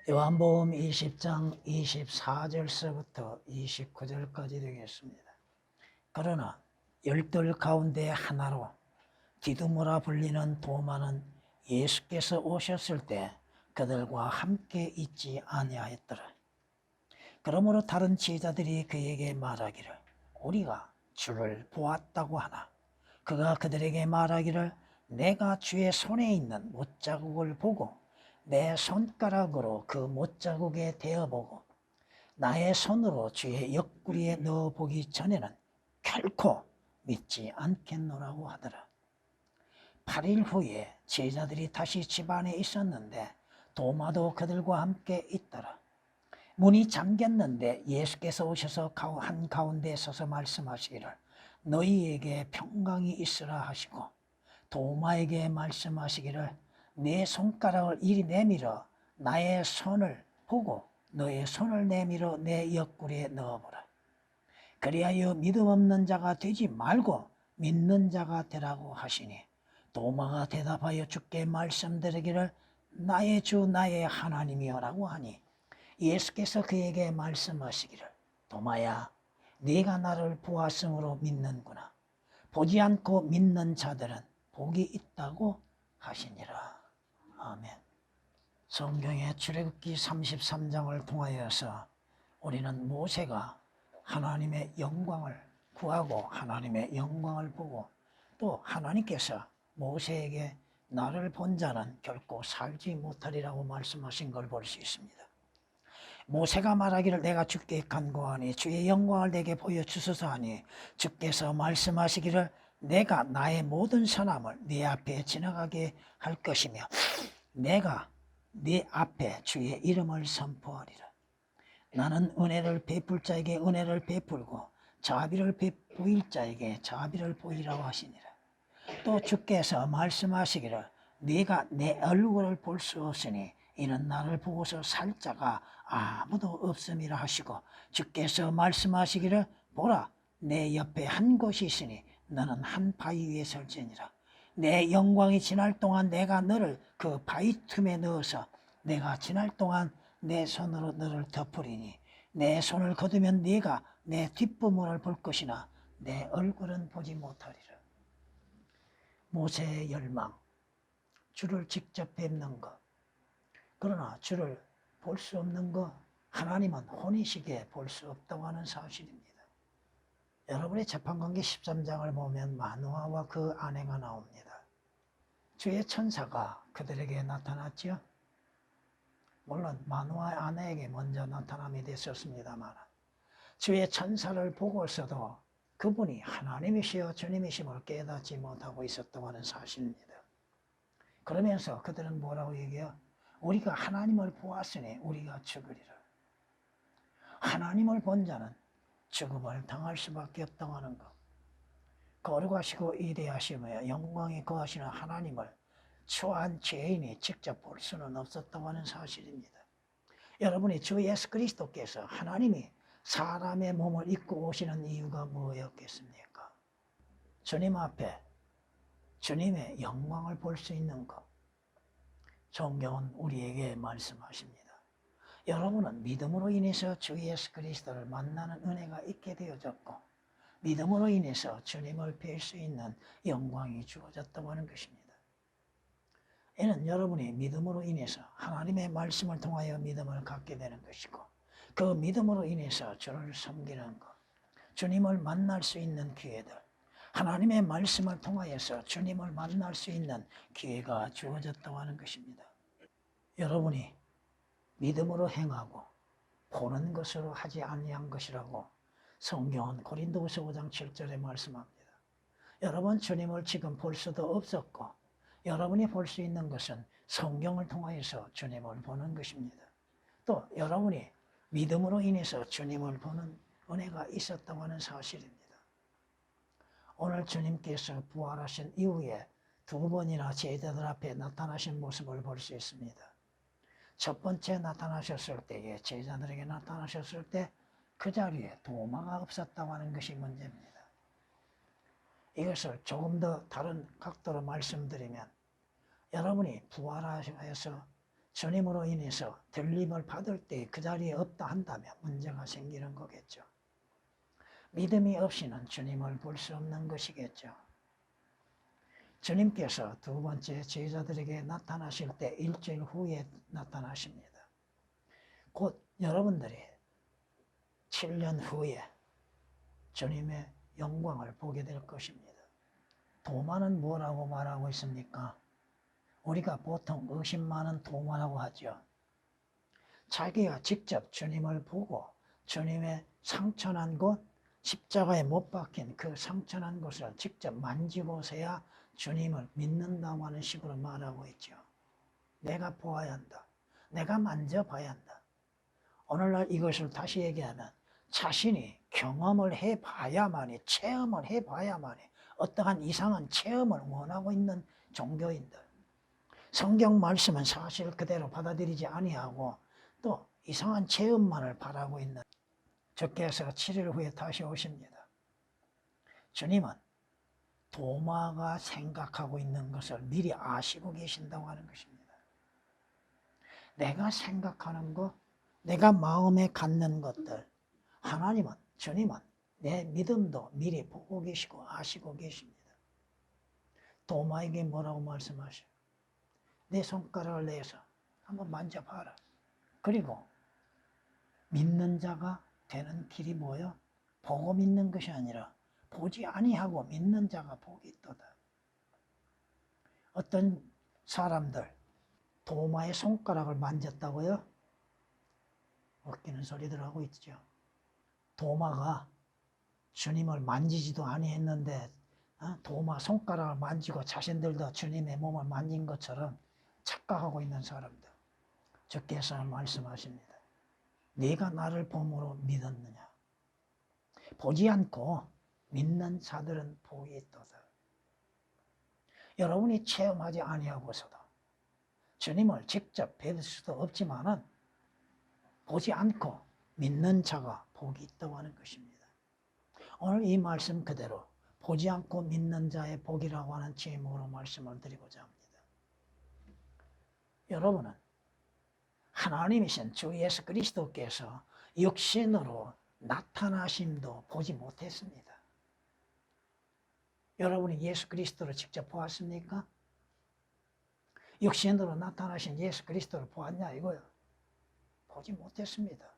요한복음 20장 24절서부터 29절까지 되겠습니다. 그러나 열둘 가운데 하나로 디두모라 불리는 도마는 예수께서 오셨을 때 그들과 함께 있지 아니하였더라. 그러므로 다른 제자들이 그에게 말하기를 우리가 주를 보았다고 하나 그가 그들에게 말하기를 내가 주의 손에 있는 못자국을 보고 내 손가락으로 그 못자국에 대어보고 나의 손으로 주의 옆구리에 넣어보기 전에는 결코 믿지 않겠노라고 하더라. 8일 후에 제자들이 다시 집안에 있었는데 도마도 그들과 함께 있더라. 문이 잠겼는데 예수께서 오셔서 한가운데 서서 말씀하시기를 너희에게 평강이 있으라 하시고 도마에게 말씀하시기를 내 손가락을 이리 내밀어 나의 손을 보고 너의 손을 내밀어 내 옆구리에 넣어보라. 그리하여 믿음 없는 자가 되지 말고 믿는 자가 되라고 하시니 도마가 대답하여 주께 말씀드리기를 나의 주 나의 하나님이여라고 하니 예수께서 그에게 말씀하시기를 도마야 네가 나를 보았으므로 믿는구나. 보지 않고 믿는 자들은 복이 있다고 하시니라. 아멘. 성경의 출애굽기 33장을 통하여서 우리는 모세가 하나님의 영광을 구하고 하나님의 영광을 보고 또 하나님께서 모세에게 나를 본 자는 결코 살지 못하리라고 말씀하신 걸 볼 수 있습니다. 모세가 말하기를 내가 주께 간구하니 주의 영광을 내게 보여주소서 하니 주께서 말씀하시기를 내가 나의 모든 선함을 네 앞에 지나가게 할 것이며 내가 네 앞에 주의 이름을 선포하리라. 나는 은혜를 베풀 자에게 은혜를 베풀고 자비를 보일 자에게 자비를 보이라고 하시니라. 또 주께서 말씀하시기를 네가 내 얼굴을 볼 수 없으니 이는 나를 보고서 살 자가 아무도 없음이라 하시고 주께서 말씀하시기를 보라 내 옆에 한 곳이 있으니 너는 한 바위 위에 설지니라. 내 영광이 지날 동안 내가 너를 그 바위 틈에 넣어서 내가 지날 동안 내 손으로 너를 덮으리니 내 손을 거두면 네가 내 뒷부분을 볼 것이나 내 얼굴은 보지 못하리라. 모세의 열망, 주를 직접 뵙는 것. 그러나 주를 볼 수 없는 것, 하나님은 혼이시게 볼 수 없다고 하는 사실입니다. 여러분의 재판관계 13장을 보면 마노아와 그 아내가 나옵니다. 주의 천사가 그들에게 나타났지요. 물론 마노아의 아내에게 먼저 나타남이 됐었습니다만 주의 천사를 보고서도 그분이 하나님이시여 주님이심을 깨닫지 못하고 있었다고 하는 사실입니다. 그러면서 그들은 뭐라고 얘기해요? 우리가 하나님을 보았으니 우리가 죽으리라. 하나님을 본 자는 죽음을 당할 수밖에 없다고 하는 것. 거룩하시고 위대하시며 영광이 거하시는 하나님을 초한 죄인이 직접 볼 수는 없었다고 하는 사실입니다. 여러분이 주 예수 그리스도께서 하나님이 사람의 몸을 입고 오시는 이유가 뭐였겠습니까? 주님 앞에 주님의 영광을 볼 수 있는 것. 성경은 우리에게 말씀하십니다. 여러분은 믿음으로 인해서 주 예수 그리스도를 만나는 은혜가 있게 되어졌고 믿음으로 인해서 주님을 뵐 수 있는 영광이 주어졌다고 하는 것입니다. 이는 여러분이 믿음으로 인해서 하나님의 말씀을 통하여 믿음을 갖게 되는 것이고 그 믿음으로 인해서 주를 섬기는 것, 주님을 만날 수 있는 기회들, 하나님의 말씀을 통하여서 주님을 만날 수 있는 기회가 주어졌다고 하는 것입니다. 여러분이 믿음으로 행하고 보는 것으로 하지 아니한 것이라고 성경은 고린도후서 5장 7절에 말씀합니다. 여러분 주님을 지금 볼 수도 없었고 여러분이 볼 수 있는 것은 성경을 통하여서 주님을 보는 것입니다. 또 여러분이 믿음으로 인해서 주님을 보는 은혜가 있었다고 하는 사실입니다. 오늘 주님께서 부활하신 이후에 두 번이나 제자들 앞에 나타나신 모습을 볼 수 있습니다. 첫 번째 나타나셨을 때에 제자들에게 나타나셨을 때 그 자리에 도마가 없었다고 하는 것이 문제입니다. 이것을 조금 더 다른 각도로 말씀드리면 여러분이 부활하셔서 주님으로 인해서 들림을 받을 때 그 자리에 없다 한다면 문제가 생기는 거겠죠. 믿음이 없이는 주님을 볼 수 없는 것이겠죠. 주님께서 두 번째 제자들에게 나타나실 때 일주일 후에 나타나십니다. 곧 여러분들이 7년 후에 주님의 영광을 보게 될 것입니다. 도마는 뭐라고 말하고 있습니까? 우리가 보통 의심 많은 도마라고 하죠. 자기가 직접 주님을 보고 주님의 상처난 곳, 십자가에 못 박힌 그 상처난 곳을 직접 만지고서야 주님을 믿는다고 하는 식으로 말하고 있죠. 내가 보아야 한다. 내가 만져봐야 한다. 오늘날 이것을 다시 얘기하면 자신이 경험을 해봐야만이, 체험을 해봐야만이 어떠한 이상한 체험을 원하고 있는 종교인들. 성경 말씀은 사실 그대로 받아들이지 아니하고 또 이상한 체험만을 바라고 있는, 주께서 7일 후에 다시 오십니다. 주님은 도마가 생각하고 있는 것을 미리 아시고 계신다고 하는 것입니다. 내가 생각하는 것, 내가 마음에 갖는 것들, 하나님은, 주님은 내 믿음도 미리 보고 계시고 아시고 계십니다. 도마에게 뭐라고 말씀하셔요? 내 손가락을 내서 한번 만져봐라. 그리고 믿는 자가 되는 길이 뭐요? 보고 믿는 것이 아니라 보지 아니하고 믿는 자가 복이 있도다. 어떤 사람들 도마의 손가락을 만졌다고요? 웃기는 소리들 하고 있죠. 도마가 주님을 만지지도 아니했는데 도마 손가락을 만지고 자신들도 주님의 몸을 만진 것처럼 착각하고 있는 사람들. 주께서 말씀하십니다. 네가 나를 봄으로 믿었느냐? 보지 않고 믿는 자들은 복이 있도다. 여러분이 체험하지 아니하고서도 주님을 직접 뵐 수도 없지만은 보지 않고 믿는 자가 복이 있다고 하는 것입니다. 오늘 이 말씀 그대로 보지 않고 믿는 자의 복이라고 하는 제목으로 말씀을 드리고자 합니다. 여러분은 하나님이신 주 예수 그리스도께서 육신으로 나타나심도 보지 못했습니다. 여러분이 예수 그리스도를 직접 보았습니까? 육신으로 나타나신 예수 그리스도를 보았냐 이거요? 보지 못했습니다.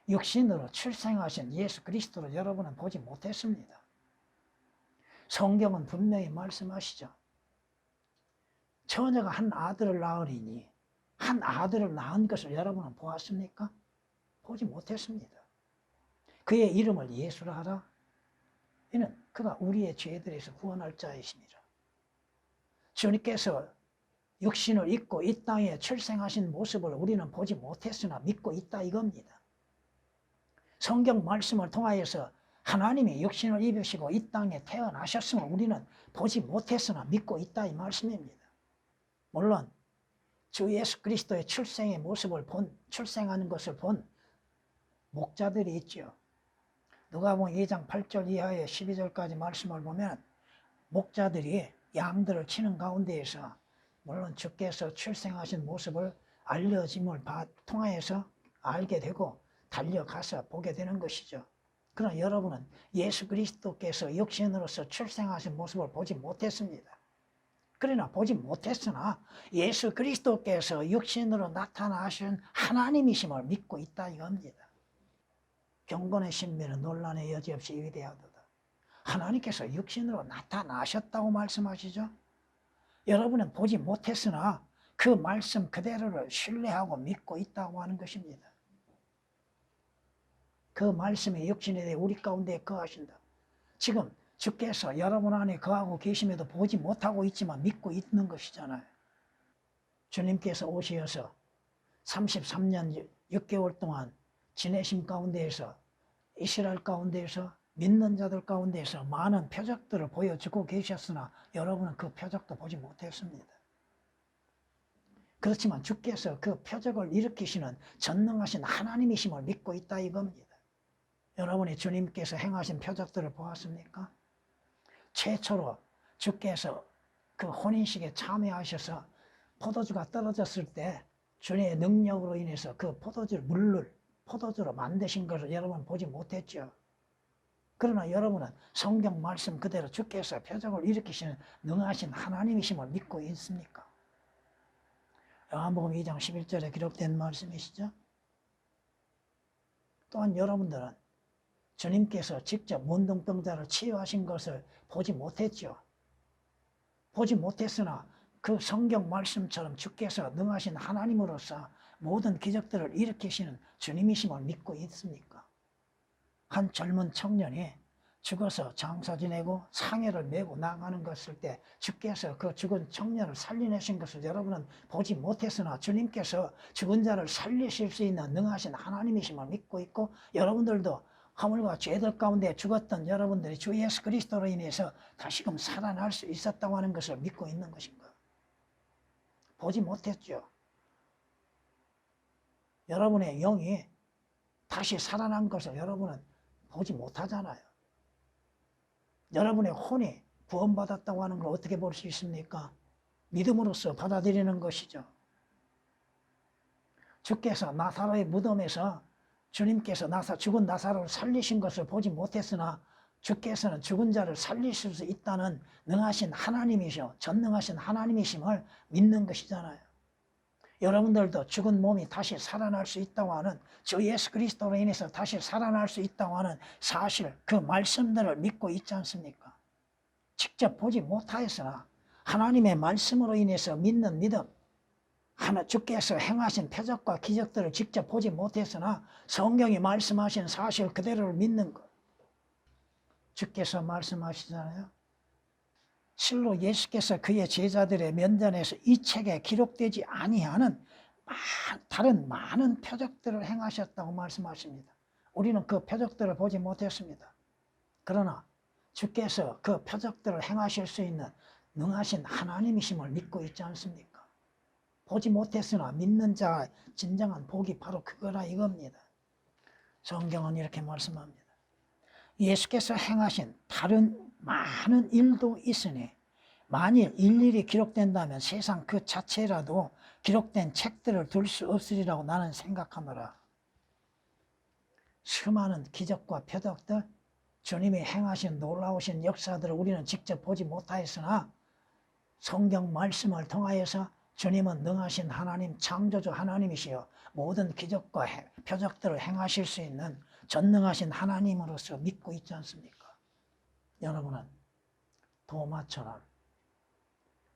육신으로 출생하신 예수 그리스도를 여러분은 보지 못했습니다. 성경은 분명히 말씀하시죠. 처녀가 한 아들을 낳으리니 한 아들을 낳은 것을 여러분은 보았습니까? 보지 못했습니다. 그의 이름을 예수라 하라. 이는 그가 우리의 죄들에서 구원할 자이시니라. 주님께서 육신을 입고 이 땅에 출생하신 모습을 우리는 보지 못했으나 믿고 있다 이겁니다. 성경 말씀을 통하여서 하나님이 육신을 입으시고 이 땅에 태어나셨음을 우리는 보지 못했으나 믿고 있다 이 말씀입니다. 물론 주 예수 그리스도의 출생의 모습을 출생하는 것을 본 목자들이 있죠. 누가복음 2장 8절 이하의 12절까지 말씀을 보면 목자들이 양들을 치는 가운데에서 물론 주께서 출생하신 모습을 알려짐을 통하여서 알게 되고 달려가서 보게 되는 것이죠. 그러나 여러분은 예수 그리스도께서 육신으로서 출생하신 모습을 보지 못했습니다. 그러나 보지 못했으나 예수 그리스도께서 육신으로 나타나신 하나님이심을 믿고 있다 이겁니다. 경건의 신비는 논란의 여지 없이 위대하도다. 하나님께서 육신으로 나타나셨다고 말씀하시죠. 여러분은 보지 못했으나 그 말씀 그대로를 신뢰하고 믿고 있다고 하는 것입니다. 그 말씀이 육신에 대해 우리 가운데 거하신다. 지금 주께서 여러분 안에 거하고 계심에도 보지 못하고 있지만 믿고 있는 것이잖아요. 주님께서 오셔서 33년 6개월 동안 지내심 가운데에서 이스라엘 가운데에서 믿는 자들 가운데에서 많은 표적들을 보여주고 계셨으나 여러분은 그 표적도 보지 못했습니다. 그렇지만 주께서 그 표적을 일으키시는 전능하신 하나님이심을 믿고 있다 이겁니다. 여러분이 주님께서 행하신 표적들을 보았습니까? 최초로 주께서 그 혼인식에 참여하셔서 포도주가 떨어졌을 때 주님의 능력으로 인해서 그 물을 포도주로 만드신 것을 여러분 보지 못했죠. 그러나 여러분은 성경 말씀 그대로 주께서 표적을 일으키시는 능하신 하나님이심을 믿고 있습니까? 요한복음 2장 11절에 기록된 말씀이시죠. 또한 여러분들은 주님께서 직접 문둥병자를 치유하신 것을 보지 못했죠. 보지 못했으나 그 성경 말씀처럼 주께서 능하신 하나님으로서 모든 기적들을 일으키시는 주님이심을 믿고 있습니까? 한 젊은 청년이 죽어서 장사 지내고 상해를 메고 나가는 것을 때 주께서 그 죽은 청년을 살려내신 것을 여러분은 보지 못했으나 주님께서 죽은 자를 살리실 수 있는 능하신 하나님이심을 믿고 있고, 여러분들도 하물과 죄들 가운데 죽었던 여러분들이 주 예수 그리스도로 인해서 다시금 살아날 수 있었다고 하는 것을 믿고 있는 것인가? 보지 못했죠. 여러분의 영이 다시 살아난 것을 여러분은 보지 못하잖아요. 여러분의 혼이 구원받았다고 하는 걸 어떻게 볼 수 있습니까? 믿음으로써 받아들이는 것이죠. 주께서 나사로의 무덤에서 주님께서 죽은 나사로를 살리신 것을 보지 못했으나 주께서는 죽은 자를 살리실 수 있다는 능하신 하나님이시오, 전능하신 하나님이심을 믿는 것이잖아요. 여러분들도 죽은 몸이 다시 살아날 수 있다고 하는, 주 예수 그리스도로 인해서 다시 살아날 수 있다고 하는 사실, 그 말씀들을 믿고 있지 않습니까? 직접 보지 못하였으나 하나님의 말씀으로 인해서 믿는 믿음, 주께서 행하신 표적과 기적들을 직접 보지 못했으나 성경이 말씀하신 사실 그대로를 믿는 것. 주께서 말씀하시잖아요. 실로 예수께서 그의 제자들의 면전에서 이 책에 기록되지 아니하는 다른 많은 표적들을 행하셨다고 말씀하십니다. 우리는 그 표적들을 보지 못했습니다. 그러나 주께서 그 표적들을 행하실 수 있는 능하신 하나님이심을 믿고 있지 않습니까? 보지 못했으나 믿는 자의 진정한 복이 바로 그거라 이겁니다. 성경은 이렇게 말씀합니다. 예수께서 행하신 다른 많은 일도 있으니 만일 일일이 기록된다면 세상 그 자체라도 기록된 책들을 둘 수 없으리라고 나는 생각하노라. 수많은 기적과 표적들, 주님이 행하신 놀라우신 역사들을 우리는 직접 보지 못하였으나 성경 말씀을 통하여서 주님은 능하신 하나님, 창조주 하나님이시여 모든 기적과 표적들을 행하실 수 있는 전능하신 하나님으로서 믿고 있지 않습니까? 여러분은 도마처럼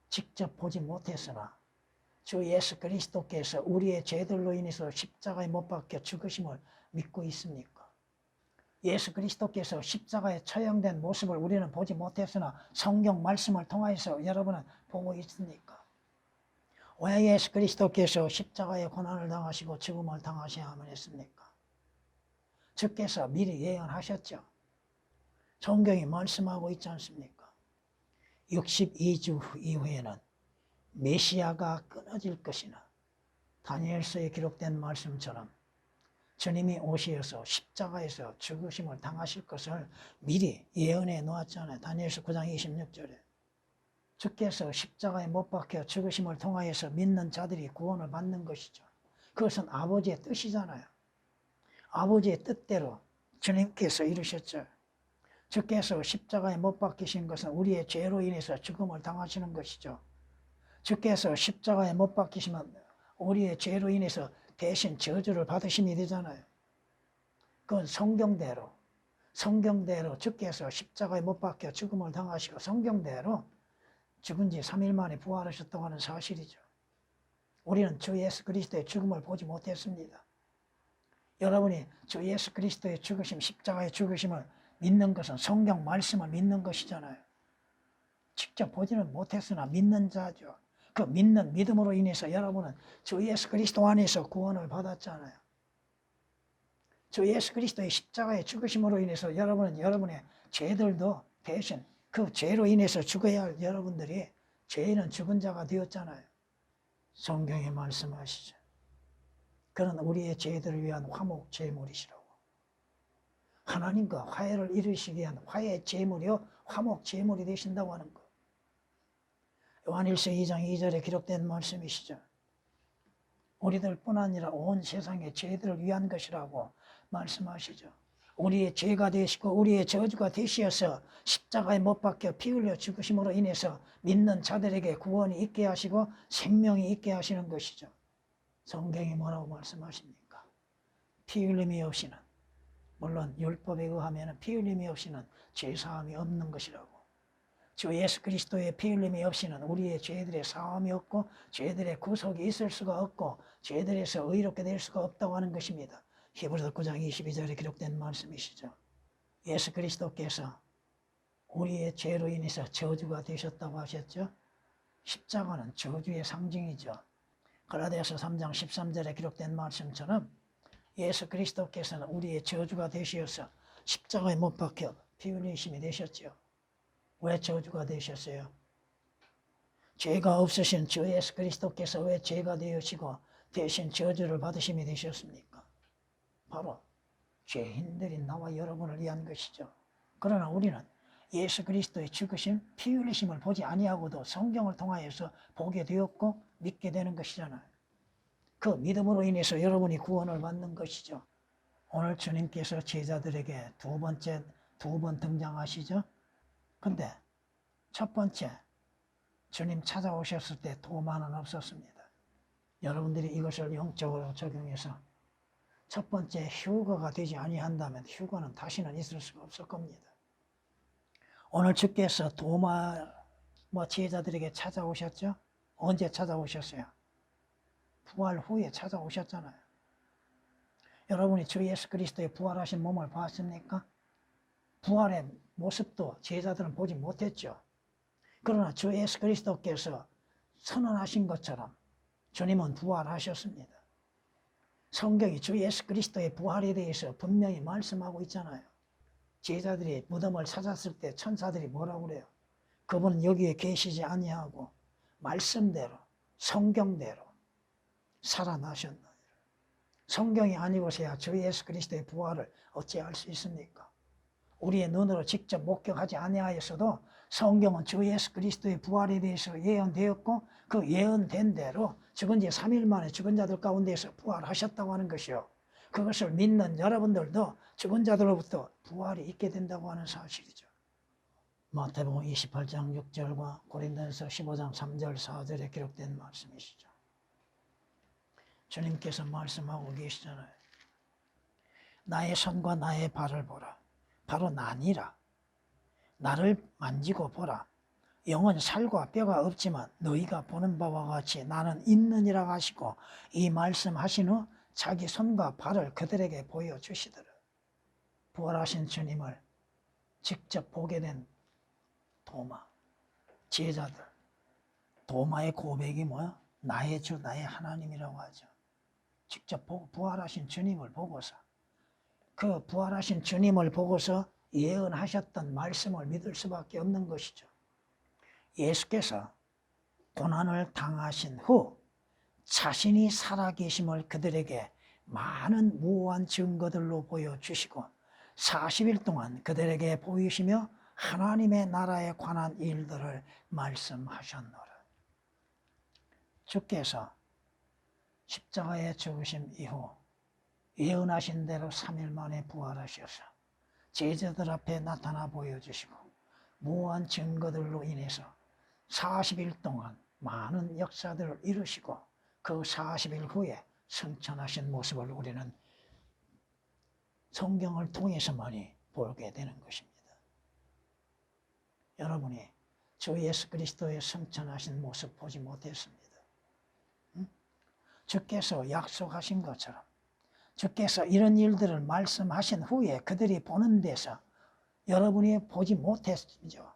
직접 보지 못했으나 주 예수 그리스도께서 우리의 죄들로 인해서 십자가에 못 박혀 죽으심을 믿고 있습니까? 예수 그리스도께서 십자가에 처형된 모습을 우리는 보지 못했으나 성경 말씀을 통해서 여러분은 보고 있습니까? 왜 예수 그리스도께서 십자가의 고난을 당하시고 죽음을 당하셔야만 했습니까? 주께서 미리 예언하셨죠. 성경이 말씀하고 있지 않습니까? 62주 이후에는 메시아가 끊어질 것이나 다니엘서에 기록된 말씀처럼 주님이 오셔서 십자가에서 죽으심을 당하실 것을 미리 예언해 놓았잖아요. 다니엘서 9장 26절에. 주께서 십자가에 못 박혀 죽으심을 통하여서 믿는 자들이 구원을 받는 것이죠. 그것은 아버지의 뜻이잖아요. 아버지의 뜻대로 주님께서 이루셨죠. 주께서 십자가에 못 박히신 것은 우리의 죄로 인해서 죽음을 당하시는 것이죠. 주께서 십자가에 못 박히시면 우리의 죄로 인해서 대신 저주를 받으심이 되잖아요. 그건 성경대로 주께서 십자가에 못 박혀 죽음을 당하시고 성경대로 죽은 지 3일 만에 부활하셨다고 하는 사실이죠. 우리는 주 예수 그리스도의 죽음을 보지 못했습니다. 여러분이 주 예수 그리스도의 죽으심, 십자가의 죽으심을 믿는 것은 성경 말씀을 믿는 것이잖아요. 직접 보지는 못했으나 믿는 자죠. 그 믿는 믿음으로 인해서 여러분은 주 예수 그리스도 안에서 구원을 받았잖아요. 주 예수 그리스도의 십자가의 죽으심으로 인해서 여러분은 여러분의 죄들도 대신 그 죄로 인해서 죽어야 할 여러분들이 죄인은 죽은 자가 되었잖아요. 성경에 말씀하시죠. 그는 우리의 죄들을 위한 화목 제물이시라고. 하나님과 화해를 이루시기 위한 화해 제물이요 화목 제물이 되신다고 하는 것. 요한일서 2장 2절에 기록된 말씀이시죠. 우리들뿐 아니라 온 세상의 죄들을 위한 것이라고 말씀하시죠. 우리의 죄가 되시고 우리의 저주가 되시어서 십자가에 못 박혀 피 흘려 죽으심으로 인해서 믿는 자들에게 구원이 있게 하시고 생명이 있게 하시는 것이죠. 성경이 뭐라고 말씀하십니까? 피 흘림이 없이는, 물론 율법에 의하면 피 흘림이 없이는 죄사함이 없는 것이라고. 주 예수 그리스도의 피 흘림이 없이는 우리의 죄들의 사함이 없고 죄들의 구속이 있을 수가 없고 죄들에서 의롭게 될 수가 없다고 하는 것입니다. 히브리서 9장 22절에 기록된 말씀이시죠. 예수 그리스도께서 우리의 죄로 인해서 저주가 되셨다고 하셨죠. 십자가는 저주의 상징이죠. 갈라디아서 3장 13절에 기록된 말씀처럼 예수 그리스도께서는 우리의 저주가 되시어서 십자가에 못 박혀 피 흘리심이 되셨죠. 왜 저주가 되셨어요? 죄가 없으신 주 예수 그리스도께서 왜 죄가 되으시고 대신 저주를 받으심이 되셨습니까? 바로 죄인들인 나와 여러분을 위한 것이죠. 그러나 우리는 예수 그리스도의 죽으심, 피 흘리심을 보지 아니하고도 성경을 통하여서 보게 되었고 믿게 되는 것이잖아요. 그 믿음으로 인해서 여러분이 구원을 받는 것이죠. 오늘 주님께서 제자들에게 두 번 등장하시죠. 근데 첫 번째 주님 찾아오셨을 때 도마는 없었습니다. 여러분들이 이것을 영적으로 적용해서 첫 번째 휴거가 되지 아니한다면 휴거는 다시는 있을 수가 없을 겁니다. 오늘 주께서 도마 제자들에게 찾아오셨죠? 언제 찾아오셨어요? 부활 후에 찾아오셨잖아요. 여러분이 주 예수 그리스도의 부활하신 몸을 봤습니까? 부활의 모습도 제자들은 보지 못했죠. 그러나 주 예수 그리스도께서 선언하신 것처럼 주님은 부활하셨습니다. 성경이 주 예수 그리스도의 부활에 대해서 분명히 말씀하고 있잖아요. 제자들이 무덤을 찾았을 때 천사들이 뭐라고 그래요? 그분은 여기에 계시지 아니하고 말씀대로 성경대로 살아나셨나이다. 성경이 아니고서야 주 예수 그리스도의 부활을 어찌할 수 있습니까? 우리의 눈으로 직접 목격하지 아니하였어도 성경은 주 예수 그리스도의 부활에 대해서 예언되었고 그 예언된 대로 죽은 지 3일 만에 죽은 자들 가운데서 부활하셨다고 하는 것이요. 그것을 믿는 여러분들도 죽은 자들로부터 부활이 있게 된다고 하는 사실이죠. 마태복음 28장 6절과 고린도전서 15장 3절 4절에 기록된 말씀이시죠. 주님께서 말씀하고 계시잖아요. 나의 손과 나의 발을 보라. 바로 나니라. 나를 만지고 보라. 영은 살과 뼈가 없지만 너희가 보는 바와 같이 나는 있느니라 하시고 이 말씀하신 후 자기 손과 발을 그들에게 보여주시더라. 부활하신 주님을 직접 보게 된 도마, 제자들. 도마의 고백이 뭐야? 나의 주, 나의 하나님이라고 하죠. 직접 부활하신 주님을 보고서 그 부활하신 주님을 보고서 예언하셨던 말씀을 믿을 수밖에 없는 것이죠. 예수께서 고난을 당하신 후 자신이 살아계심을 그들에게 많은 무한 증거들로 보여주시고 40일 동안 그들에게 보이시며 하나님의 나라에 관한 일들을 말씀하셨노라. 주께서 십자가에 죽으심 이후 예언하신 대로 3일 만에 부활하셔서 제자들 앞에 나타나 보여주시고 무한 증거들로 인해서 40일 동안 많은 역사들을 이루시고 그 40일 후에 승천하신 모습을 우리는 성경을 통해서만이 보게 되는 것입니다. 여러분이 주 예수 그리스도의 승천하신 모습 보지 못했습니다. 주께서 약속하신 것처럼 주께서 이런 일들을 말씀하신 후에 그들이 보는 데서 여러분이 보지 못했죠.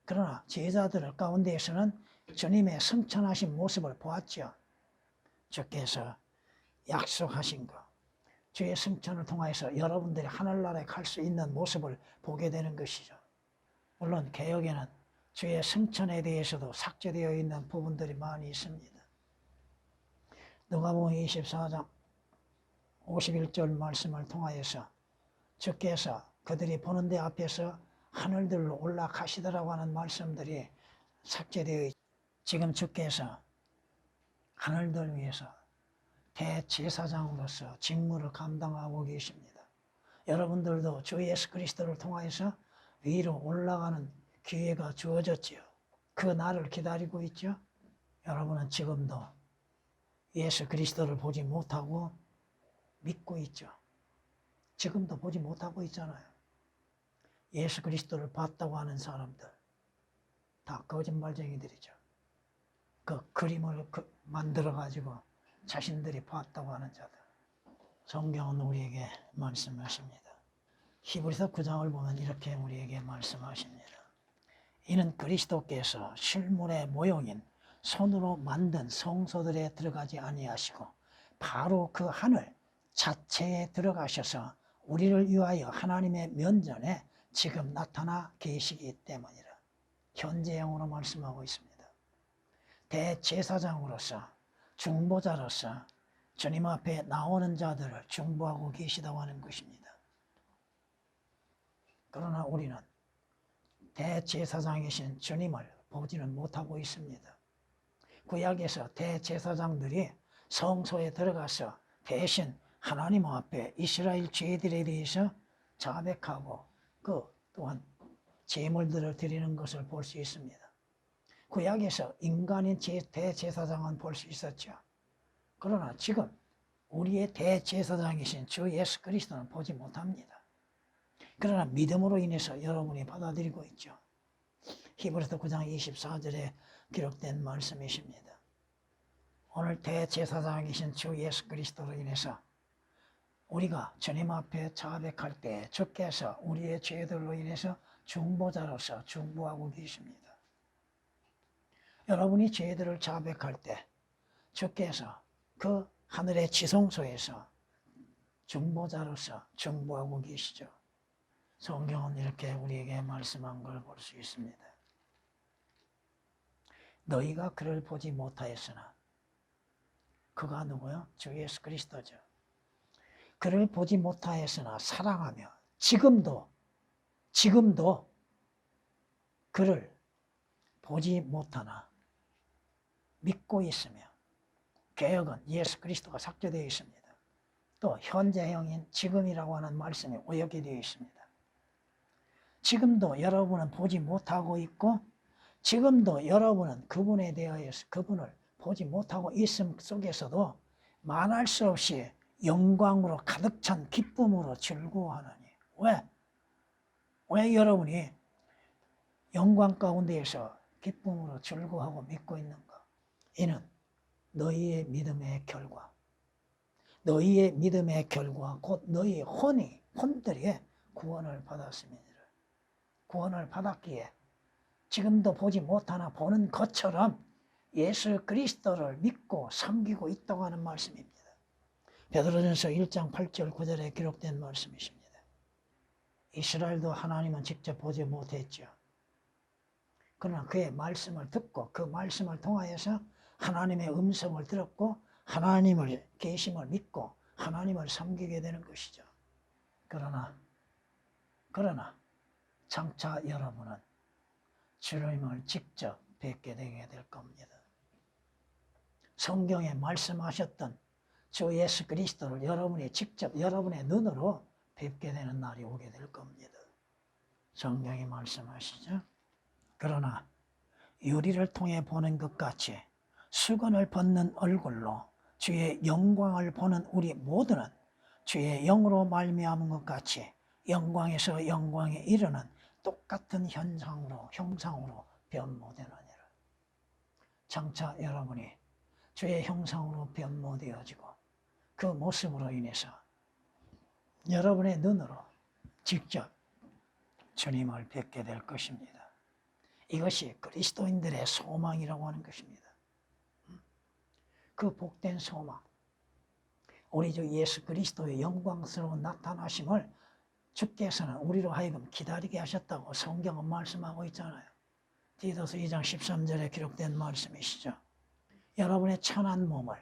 그러나 제자들 가운데에서는 주님의 승천하신 모습을 보았죠. 주께서 약속하신 것, 주의 승천을 통해서 여러분들이 하늘나라에 갈 수 있는 모습을 보게 되는 것이죠. 물론 개역에는 주의 승천에 대해서도 삭제되어 있는 부분들이 많이 있습니다. 누가복음 24장 51절 말씀을 통하여서 주께서 그들이 보는 데 앞에서 하늘들로 올라가시더라고 하는 말씀들이 삭제되어 있습니다. 지금 주께서 하늘들 위해서 대제사장으로서 직무를 감당하고 계십니다. 여러분들도 주 예수 그리스도를 통하여서 위로 올라가는 기회가 주어졌지요. 그 날을 기다리고 있죠. 여러분은 지금도 예수 그리스도를 보지 못하고 믿고 있죠. 지금도 보지 못하고 있잖아요. 예수 그리스도를 봤다고 하는 사람들 다 거짓말쟁이들이죠. 그 그림을 만들어가지고 자신들이 봤다고 하는 자들. 성경은 우리에게 말씀하십니다. 히브리서 9장을 보면 이렇게 우리에게 말씀하십니다. 이는 그리스도께서 실물의 모형인 손으로 만든 성소들에 들어가지 아니하시고 바로 그 하늘 자체에 들어가셔서 우리를 위하여 하나님의 면전에 지금 나타나 계시기 때문이라. 현재형으로 말씀하고 있습니다. 대제사장으로서 중보자로서 주님 앞에 나오는 자들을 중보하고 계시다고 하는 것입니다. 그러나 우리는 대제사장이신 주님을 보지는 못하고 있습니다. 구약에서 대제사장들이 성소에 들어가서 대신 하나님 앞에 이스라엘 죄들에 대해서 자백하고 그 또한 제물들을 드리는 것을 볼 수 있습니다. 구약에서 인간인 대제사장은 볼 수 있었죠. 그러나 지금 우리의 대제사장이신 주 예수 그리스도는 보지 못합니다. 그러나 믿음으로 인해서 여러분이 받아들이고 있죠. 히브리서 9장 24절에 기록된 말씀이십니다. 오늘 대제사장이신 주 예수 그리스도로 인해서 우리가 주님 앞에 자백할 때 주께서 우리의 죄들로 인해서 중보자로서 중보하고 계십니다. 여러분이 죄들을 자백할 때 주께서 그 하늘의 지성소에서 중보자로서 중보하고 계시죠. 성경은 이렇게 우리에게 말씀한 걸 볼 수 있습니다. 너희가 그를 보지 못하였으나 그가 누구요? 주 예수 그리스도죠. 그를 보지 못하였으나 사랑하며 지금도 그를 보지 못하나 믿고 있으며 개역은 예수 그리스도가 삭제되어 있습니다. 또 현재형인 지금이라고 하는 말씀이 오역이 되어 있습니다. 지금도 여러분은 보지 못하고 있고 지금도 여러분은 그분에 대하여서 그분을 보지 못하고 있음 속에서도 말할 수 없이 영광으로 가득 찬 기쁨으로 즐거워하느니. 왜 여러분이 영광 가운데에서 기쁨으로 즐거워하고 믿고 있는가? 이는 너희의 믿음의 결과, 곧 너희의 혼들이 구원을 받았습니다. 구원을 받았기에 지금도 보지 못하나 보는 것처럼 예수 그리스도를 믿고 섬기고 있다고 하는 말씀입니다. 베드로전서 1장 8절 9절에 기록된 말씀이십니다. 이스라엘도 하나님은 직접 보지 못했죠. 그러나 그의 말씀을 듣고 그 말씀을 통하여서 하나님의 음성을 들었고 하나님을 계심을 믿고 하나님을 섬기게 되는 것이죠. 그러나 장차 여러분은 주님을 직접 뵙게 되게 될 겁니다. 성경에 말씀하셨던 주 예수 그리스도를 여러분이 직접 여러분의 눈으로 뵙게 되는 날이 오게 될 겁니다. 성경이 말씀하시죠. 그러나 유리를 통해 보는 것 같이 수건을 벗는 얼굴로 주의 영광을 보는 우리 모두는 주의 영으로 말미암은 것 같이 영광에서 영광에 이르는 똑같은 형상으로 변모되느니라. 장차 여러분이 주의 형상으로 변모되어지고 그 모습으로 인해서 여러분의 눈으로 직접 주님을 뵙게 될 것입니다. 이것이 그리스도인들의 소망이라고 하는 것입니다. 그 복된 소망, 우리 주 예수 그리스도의 영광스러운 나타나심을 주께서는 우리로 하여금 기다리게 하셨다고 성경은 말씀하고 있잖아요. 디도서 2장 13절에 기록된 말씀이시죠. 여러분의 천한 몸을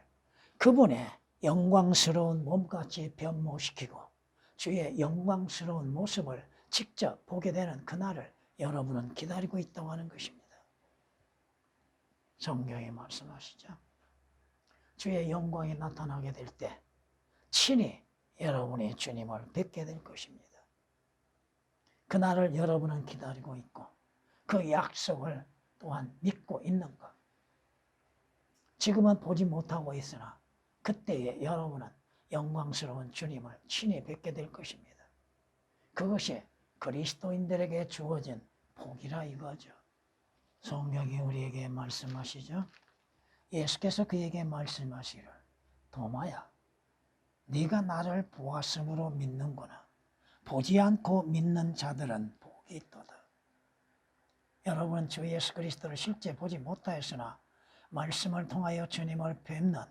그분의 영광스러운 몸같이 변모시키고 주의 영광스러운 모습을 직접 보게 되는 그날을 여러분은 기다리고 있다고 하는 것입니다. 성경이 말씀하시죠. 주의 영광이 나타나게 될 때 친히 여러분이 주님을 뵙게 될 것입니다. 그날을 여러분은 기다리고 있고 그 약속을 또한 믿고 있는가? 지금은 보지 못하고 있으나 그때에 여러분은 영광스러운 주님을 친히 뵙게 될 것입니다. 그것이 그리스도인들에게 주어진 복이라 이거죠. 성경이 우리에게 말씀하시죠. 예수께서 그에게 말씀하시기를 도마야 네가 나를 보았으므로 믿는구나. 보지 않고 믿는 자들은 복이 있도다. 여러분 주 예수 그리스도를 실제 보지 못하였으나 말씀을 통하여 주님을 뵙는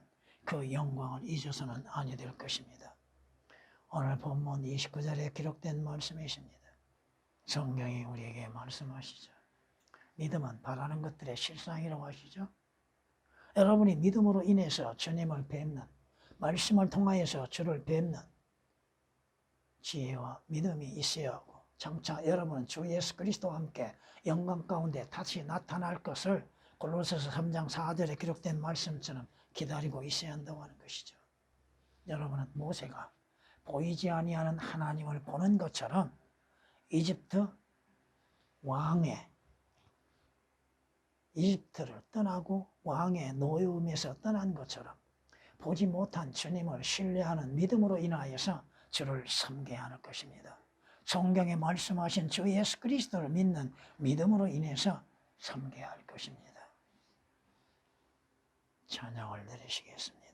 그 영광을 잊어서는 아니 될 것입니다. 오늘 본문 29절에 기록된 말씀이십니다. 성경이 우리에게 말씀하시죠. 믿음은 바라는 것들의 실상이라고 하시죠. 여러분이 믿음으로 인해서 주님을 뵙는, 말씀을 통하여서 주를 뵙는 지혜와 믿음이 있어야 하고 장차 여러분은 주 예수 그리스도와 함께 영광 가운데 다시 나타날 것을 골로새서 3장 4절에 기록된 말씀처럼 기다리고 있어야 한다고 하는 것이죠. 여러분은 모세가 보이지 아니하는 하나님을 보는 것처럼 이집트 왕의 이집트를 떠나고 왕의 노예움에서 떠난 것처럼 보지 못한 주님을 신뢰하는 믿음으로 인하여서 주를 섬게 하는 것입니다. 성경에 말씀하신 주 예수 그리스도를 믿는 믿음으로 인해서 섬게 할 것입니다. 찬양을 드리시겠습니다.